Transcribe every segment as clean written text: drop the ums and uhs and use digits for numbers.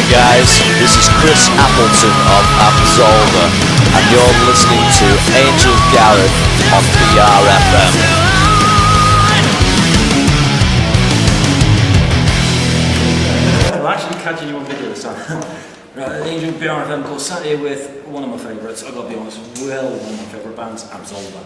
Hi guys, this is Chris Appleton of Absolva, and you're listening to Angel Gareth on BRFM. I'm actually catching you on video this time. Right, Angel BRFM called, sat here with one of my favourites, I've got to be honest, one of my favourite bands, Absolva.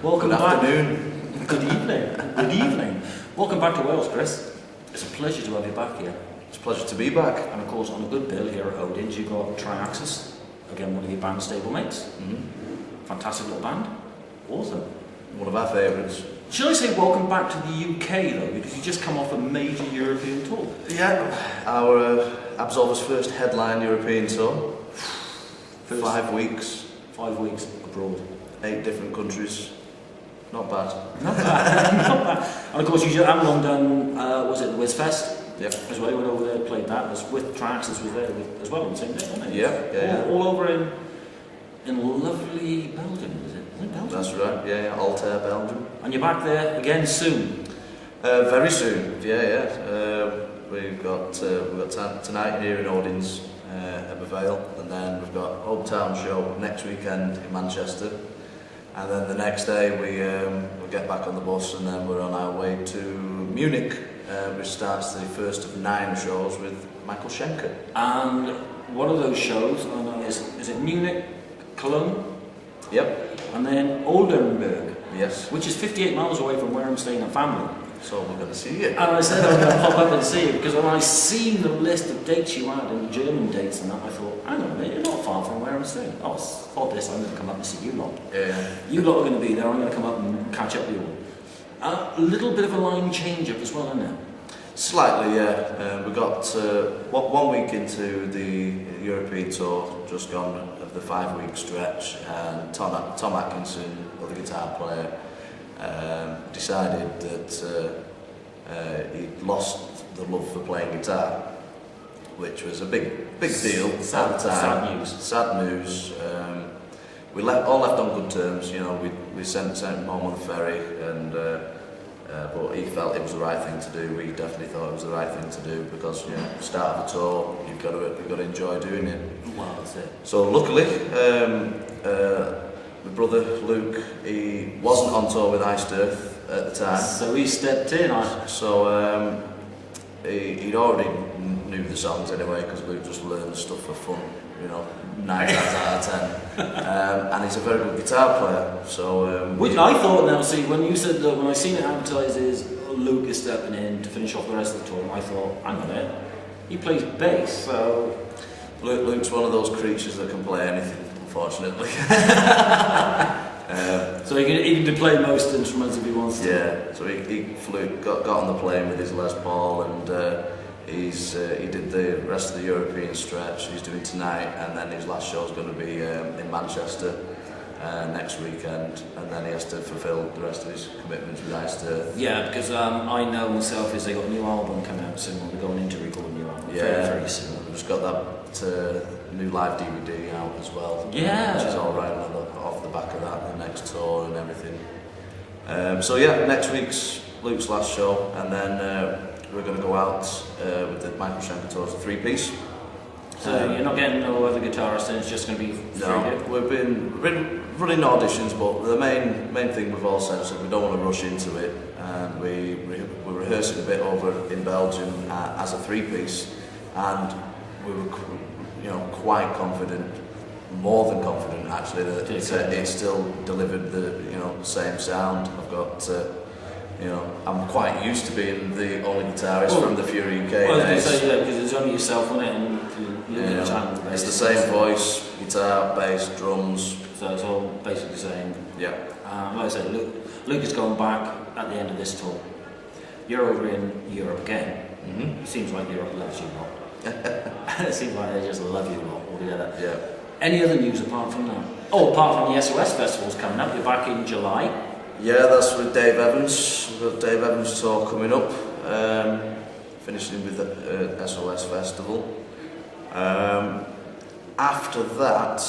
Welcome back. Good afternoon. Good evening. Good evening. Welcome back to Wales, Chris. It's a pleasure to have you back here. It's a pleasure to be back. And of course, on a good bill here at Odin's, you've got Triaxis, again one of your band stablemates. Fantastic little band. Awesome. One of our favourites. Shall I say welcome back to the UK though, because you just come off a major European tour? Yeah, our Absolva's first headline European tour. 5 weeks. 5 weeks abroad. 8 different countries. Not bad. Not bad. Not bad. And of course, you haven't long done, was it the Whiz Fest? Yep. As well, you went over there, played that, was with Triaxis was there as well on the same day, wasn't it? Yeah. All over in lovely Belgium, is it? Belgium? That's right, yeah, Altair, Belgium. And you're back there again soon? Very soon, yeah. We've got tonight here in Odin's, Vale, and then we've got a hometown show next weekend in Manchester. And then the next day we get back on the bus and then we're on our way to Munich, which starts the first of 9 shows with Michael Schenker. And what are those shows? I know, is it Munich, Cologne? Yep. And then Oldenburg? Yes. Which is 58 miles away from where I'm staying at family. So we're going to see you. And I said I was going to pop up and see you because when I seen the list of dates you had and the German dates and that, I thought, hang on a minute, you're not far from where I'm staying. Oh, for this, I'm going to come up and see you lot. Yeah. You lot are going to be there, I'm going to come up and catch up with you all. A little bit of a line change up as well, isn't it? Slightly, yeah. We got 1 week into the European tour, just gone of the 5-week stretch, and Tom Atkinson, the guitar player, decided that he'd lost the love for playing guitar, which was a big deal at the time. Sad news. We all left on good terms. You know, we sent him home on the ferry, and but he felt it was the right thing to do. We definitely thought it was the right thing to do because start of the tour, you've got to enjoy doing it. Well, that's it. So luckily, my brother Luke, he wasn't on tour with Iced Earth at the time. So he stepped in. So he'd already knew the songs anyway because Luke just learned stuff for fun, 9 times out of 10. And he's a very good guitar player. So which I thought now, see, when you said that, when I seen it advertised as Luke is stepping in to finish off the rest of the tour, I thought, hang on a minute, he plays bass, so... Luke's one of those creatures that can play anything, unfortunately. So he can play most instruments if he wants to. Yeah, so he got on the plane with his Les Paul, and he did the rest of the European stretch. He's doing tonight, and then his last show is going to be in Manchester next weekend, and then he has to fulfil the rest of his commitments with Iced Earth. Yeah, because I know myself is they got a new album coming out soon, or they're going in to record a new album very soon. We've just got that new live DVD out as well. Yeah. Which is all right off the back of that, the next tour and everything. So yeah, next week's Luke's last show, and then we're going to go out with the Michael Schenker tour's 3-piece. So you're not getting no other guitarist, and it's just going to be No, we've been running auditions, but the main thing we've all said is that we don't want to rush into it, and we're rehearsing a bit over in Belgium as a 3-piece, and we were quite confident, more than confident actually, that it still delivered the same sound. I've got I'm quite used to being the only guitarist from the Fury UK Well, I was days. going to say, because it's only yourself on it, and It's the same voice, guitar, bass, drums. So it's all basically the same. Yeah. Like I said, Luke is going back at the end of this tour. You're over in Europe again. Mm-hmm. It seems like Europe loves you lot. It seems like they just love you lot altogether. Yeah. Any other news apart from that? Oh, apart from the SOS Festival's coming up. You're back in July. Yeah, that's with Dave Evans. We've got Dave Evans' tour coming up. Finishing with the SOS Festival. After that,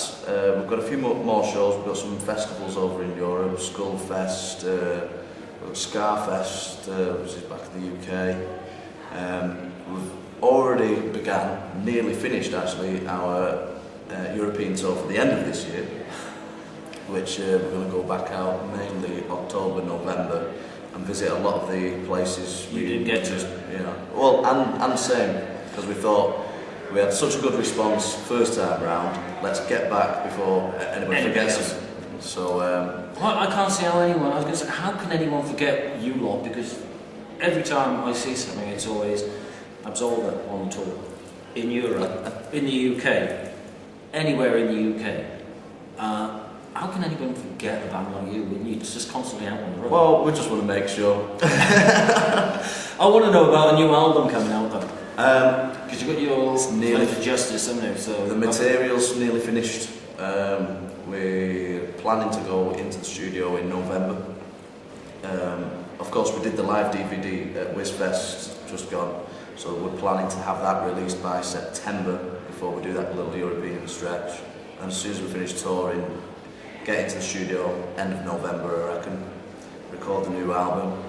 we've got a few more shows. We've got some festivals over in Europe, Skullfest, we've got Scarfest, which is back in the UK. We've already nearly finished actually, our European tour for the end of this year, which we're going to go back out mainly October, November, and visit a lot of the places You didn't get to. Well, and same, because we thought we had such a good response first time round. Let's get back before anybody forgets us. So I can't see how anyone. I was going to say, how can anyone forget you lot? Because every time I see something, it's always Absolva on tour in Europe, in the UK, anywhere in the UK. How can anyone forget a band like you when you're just constantly out on the road? well, we just want to make sure. I want to know about a new album coming out though. Because you've got your nearly for Justice, haven't you? So The material's nearly finished. We're planning to go into the studio in November. Of course, we did the live DVD at WizFest just gone, so we're planning to have that released by September before we do that little European stretch. And as soon as we finish touring, get into the studio end of November, I reckon, record the new album,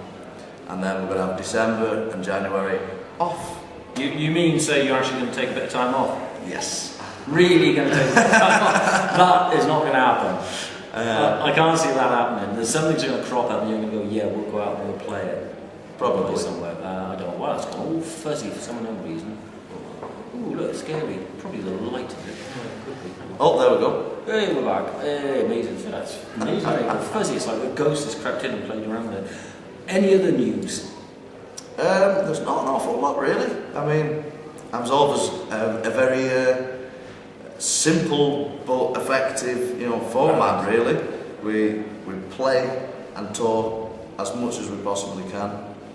and then we're going to have December and January off. you mean say you're actually going to take a bit of time off? Yes. Really going to take a bit of time off? That is not going to happen. I can't see that happening. There's something's going to crop up and you're going to go, yeah, we'll go out and we'll play it. Probably. Somewhere. I don't know why it's gone all fuzzy for some unknown reason. Ooh, look, it's scary. Probably the light of it. Oh, there we go. Hey, we're back. Hey, amazing. That's amazing. It's fuzzy. It's like a ghost has crept in and played around with it. Any other news? There's not an awful lot really. I mean, Absolva's a very simple but effective, format really. We play and tour as much as we possibly can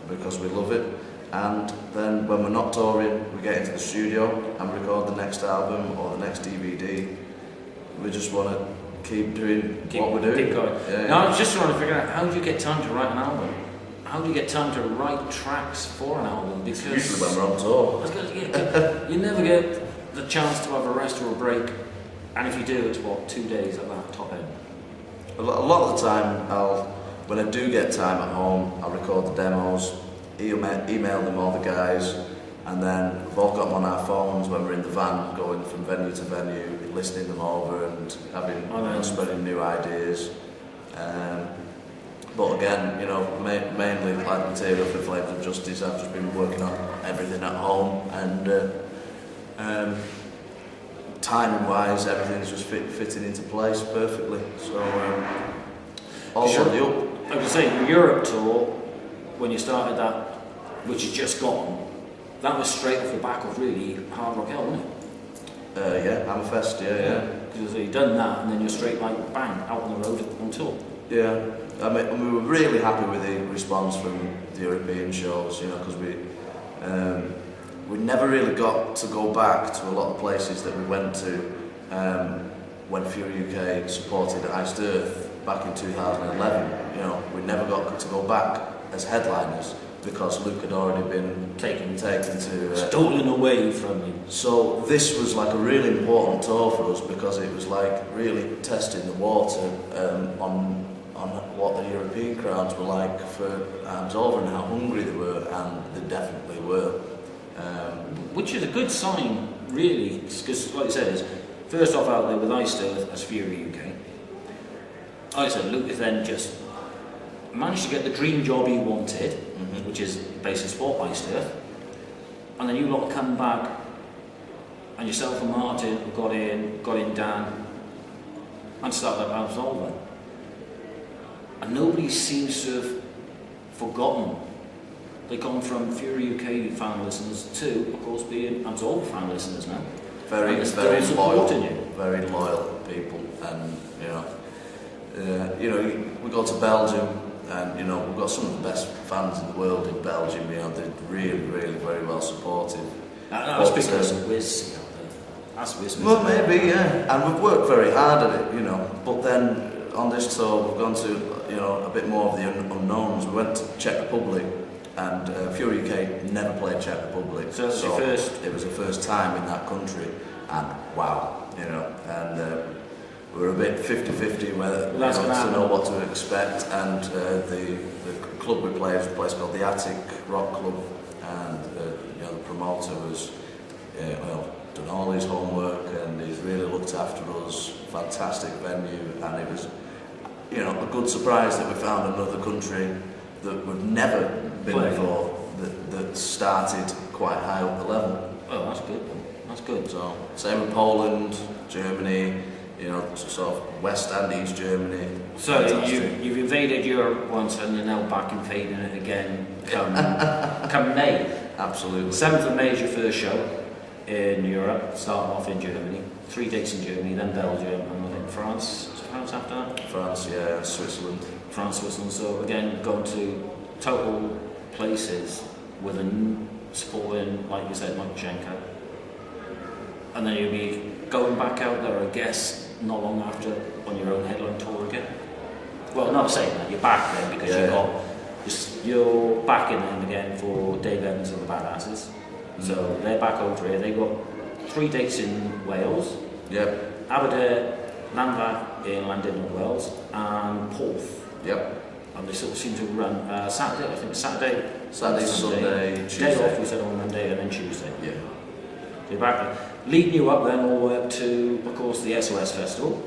because we love it, and then when we're not touring, we get into the studio and record the next album or the next DVD. We just want to keep doing what we're doing. Keep going. Yeah, Now, I was just trying to figure out, how do you get time to write an album? How do you get time to write tracks for an album? Because usually when we're on tour. You never get the chance to have a rest or a break, and if you do, it's 2 days at that top end. A lot of the time, when I do get time at home, I'll record the demos, email them all the guys, and then we've all got them on our phones when we're in the van, going from venue to venue, listening them over and having spreading new ideas. But again, mainly like material for Flames of Justice, I've just been working on everything at home, and timing wise, everything's just fitting into place perfectly. So all on the up. I was saying, your Europe tour, when you started that, which is just gone, that was straight off the back of really hard rock hell, wasn't it? Yeah, Hammerfest, yeah. Because you've done that, and then you're straight like bang out on the road on tour. Yeah, I mean, we were really happy with the response from the European shows, because we never really got to go back to a lot of places that we went to when Fury UK supported Iced Earth back in 2011. We never got to go back as headliners because Luke had already been taken to stolen away from you. So this was like a really important tour for us because it was like really testing the water on what the European crowds were like for Absolva and how hungry they were, and they definitely were. Which is a good sign, really, because like I said, is first off out there with Iced Earth as Fury UK. Like I said, Luke has then just managed to get the dream job he wanted, which is based in sport Iced Earth, and then you lot come back, and yourself and Martin got in Dan, and started up Absolva. And nobody seems to have forgotten. They've gone from Fury UK fan listeners to, of course, being Absolva fan listeners now. Very loyal people, and we go to Belgium, and we've got some of the best fans in the world in Belgium. They're really, really very well supportive. That's because of Wiz. That's Wiz. Well, maybe, yeah. And we've worked very hard at it, But then on this tour, we've gone to a bit more of the unknowns. We went to Czech Republic, and Fury UK never played Czech Republic. So it was the first time in that country, and wow, and we were a bit 50-50 whether to know what to expect, and the club we play is a place called the Attic Rock Club, and the promoter was done all his homework and he's really looked after us. Fantastic venue, and it was a good surprise that we found another country that we've never been before that started quite high up the level. Oh, that's good. That's good. So same with Poland, Germany, sort of West and East Germany. So you've invaded Europe once and you're now back invading it again come May. Absolutely. 7th of May is your first show in Europe, starting off in Germany. 3 dates in Germany, then Belgium, and I think France. Is France after that? France, yeah, Switzerland. France, Switzerland. So again, going to total places with supporting, like you said, Lukashenko. And then you'll be going back out there, I guess, not long after, on your own headline tour again. Well, not saying that, you're back there because you're back in them again for Dave Evans and the Badasses. So they're back over here. They've got 3 dates in Wales. Yep. Aberdeen, Llanfair in Llandudno, Wales, and Porth. Yep. And they sort of seem to run Saturday, I think it's Saturday, Sunday, Tuesday. Day off, we said on Monday, and then Tuesday. Yeah. So you're back there. Leading you up then all the way up to, of course, the SOS Festival,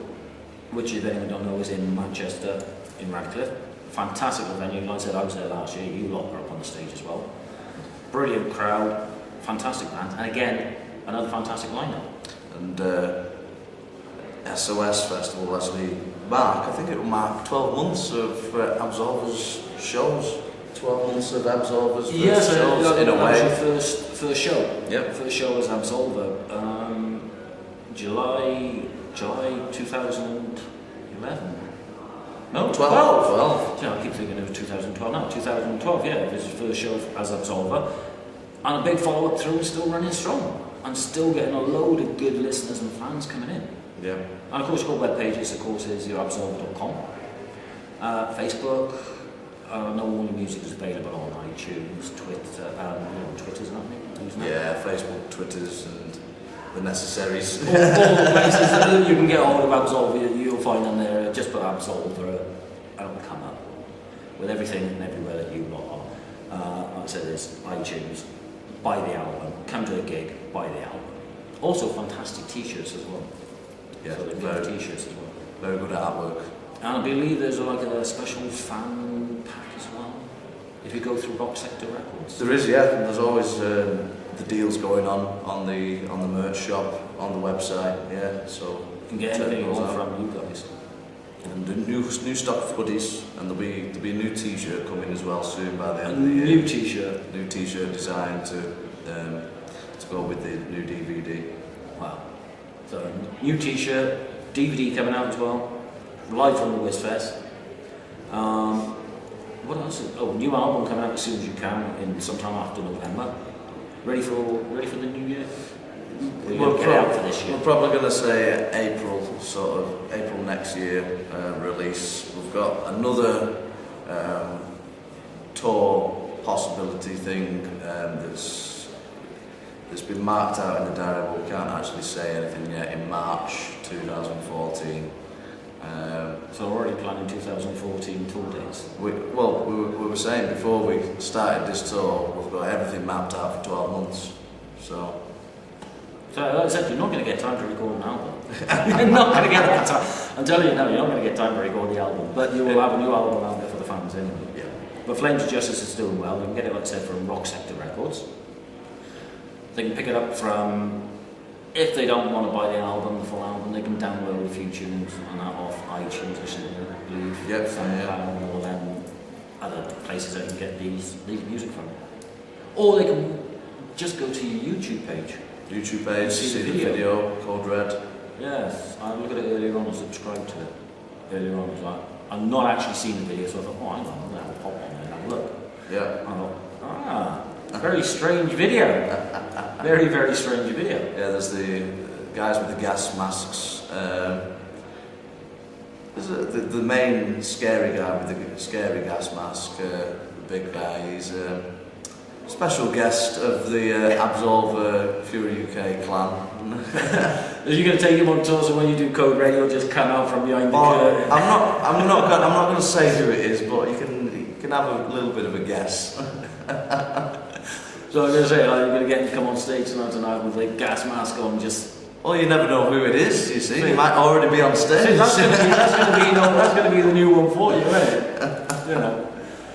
which, if anyone don't know, is in Manchester, in Radcliffe. Fantastic venue. Like I said, I was there last year. You lot were up on the stage as well. Brilliant crowd, fantastic band, and again, another fantastic lineup. And SOS Festival actually I think it will mark 12 months of Absolva's shows. 12 months of Absolva's shows, in a way. That was your first show. Yep. First show was Absolva. July 2011. No, 12. Yeah, I keep thinking it was 2012. No, 2012, yeah. It was his first show as Absolva. And a big follow-up through, still running strong. And still getting a load of good listeners and fans coming in. Yeah. And of course, your web pages, of course, is your absolva.com. Facebook, I know all your music is available on iTunes, Twitter, Twitter's not me? Yeah, Facebook, Twitters, and the necessaries. all the places that you can get hold of Absolva, you'll find them there. Just put Absolva, it'll come up with everything and everywhere that you lot are. Like I said, there's iTunes, buy the album, come to a gig, buy the album. Also, fantastic t-shirts as well. Yeah, so they've got t-shirts as well. Very good artwork. And I believe there's like a special fan pack as well. If you go through Rock Sector Records. There is, yeah. There's always the deals going on the merch shop, on the website. Yeah, so you can get anything you want from you guys. And the new stock of hoodies, and there'll be a new T-shirt coming as well soon by the end of the year. New T-shirt. New T-shirt designed to go with the new DVD. Wow. So new T-shirt, DVD coming out as well. Live from the Whizfest. What else? New album coming out as soon as you can, in sometime after November. Ready for the new year? We're get out for this year. We're probably going to say April next year release. We've got another tour possibility thing that's been marked out in the diary, but we can't actually say anything yet. In March 2014. So we're already planning 2014 tour dates. We were saying before we started this tour, we've got everything mapped out for 12 months. So like I said, you're not going to get time to record an album. You're not going to get that time. I'm telling you now, you're not going to get time to record the album. But you will have a new album out there for the fans anyway. Yeah. But Flames of Justice is doing well. You can get it, like I said, from Rock Sector Records. They can pick it up from, if they don't want to buy the album, the full album, they can download a few tunes on that off iTunes or something, I believe. Yep, SoundCloud and all them other places that you can get these music from. Or they can just go to your YouTube page. YouTube page, see the video, Code Red. Yes, I looked at it earlier on and subscribed to it. Earlier on, I was like, I've not actually seen the video, so I thought, oh, hang on, I'm going to have a pop on there and have a look. Yeah. I thought, very strange video. Very, very strange video. Yeah, there's the guys with the gas masks. There's the main scary guy with the scary gas mask, the big guy. He's special guest of the Absolva Fury UK clan. Are you going to take him on tour, so when you do Code Red, he'll just come out from behind the curtain? I'm not going to say who it is, but you can can have a little bit of a guess. So I'm going to say, are you going to get him to come on stage tonight with a gas mask on? Just Well, you never know who it is. You see, he might already be on stage. that's going to be the new one for you, isn't it? You know,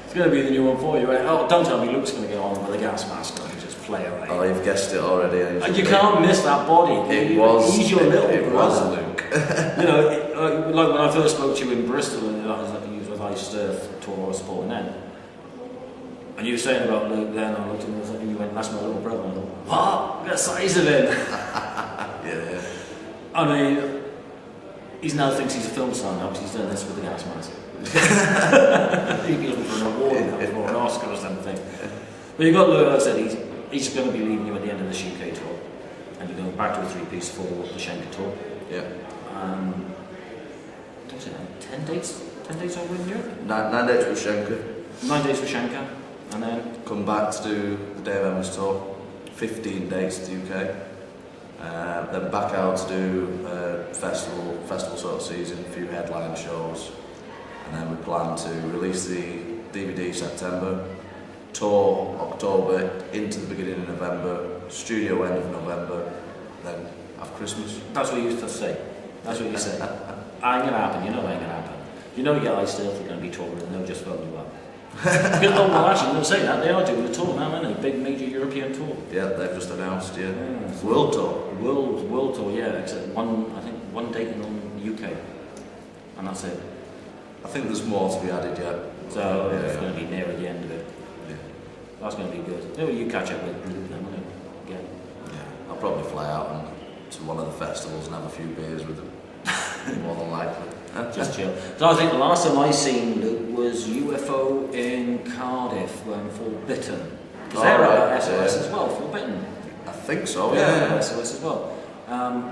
it's going to be the new one for you. Right? Oh, don't tell me Luke's going to get on with a gas mask on and just play away. Oh, you've guessed it already. And you can't miss that body. He's your little It was Luke. You know, like when I first spoke to you in Bristol, and I was like, you was I used to tour I support then. And you were saying about Luke then, I looked at him and you went, that's my little brother. And I thought, what? Look at the size of him. Yeah. I mean, he now thinks he's a film star now because he's done this with the gas mask. He'd be looking for an award or an Oscar or something. But you've got Luke, like I said, he's going to be leaving you at the end of this UK tour. And you're going back to a three-piece for the Schenker tour. Yeah. What's it, 10 dates? 10 days over in Europe? 9 days with Schenker. 9 days for Schenker. And then Come back to do the Dave Evans tour. 15 dates to the UK. Then back out to do festival sort of season, a few headline shows, and then we plan to release the DVD September, tour October into the beginning of November, studio end of November, then have Christmas. that's what you used to say. That's what you say. Ain't gonna happen. You know it ain't gonna happen. You know your Ice Earth are going to be touring and they'll just phone you up. Oh, well, actually, they'll say that. They are doing a tour now, aren't they? Big major European tour. Yeah, they've just announced, World tour. World tour, yeah. Except one date in the UK. And that's it. I think there's more to be added yet. So it's going to be near the end of it. Yeah. That's going to be good. Maybe you catch up with Luke then, won't you? Again. Yeah, I'll probably fly out to one of the festivals and have a few beers with them. More than likely. Just chill. So I think the last time I seen Luke was UFO in Cardiff when Forbidden. Because they're at SOS as well, Forbidden. I think so, Yeah, SOS as well.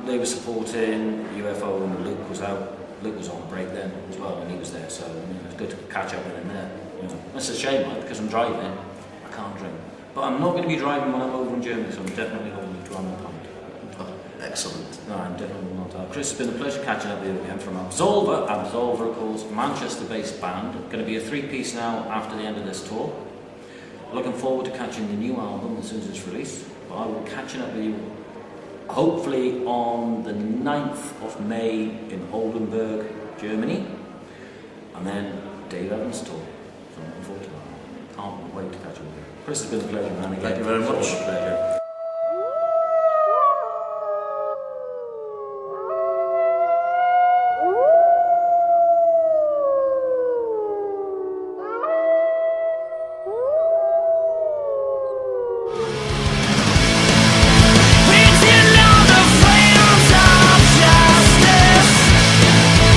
They were supporting UFO and Luke was out. Luke was on break then as well and he was there, so it's good to catch up with him there. You know. That's a shame, right, because I'm driving, I can't drink. But I'm not going to be driving when I'm over in Germany, so I'm definitely holding a drum and pump. Excellent. No, I'm definitely not. Chris, it's been a pleasure catching up with you again from Absolva. Absolva, of course, Manchester-based band. Going to be a three-piece now after the end of this tour. Looking forward to catching the new album as soon as it's released. But I will catching up with you hopefully on the 9th of May in Oldenburg, Germany. And then Dave Evans tour. So I'm looking forward to that. Can't wait to catch up with you. Chris, it's been a pleasure, man. Again, Thank you very much. It's always a pleasure.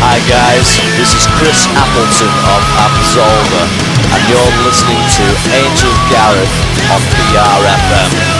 Hi guys, this is Chris Appleton of Absolva and you're listening to Angel Gareth on the RFM.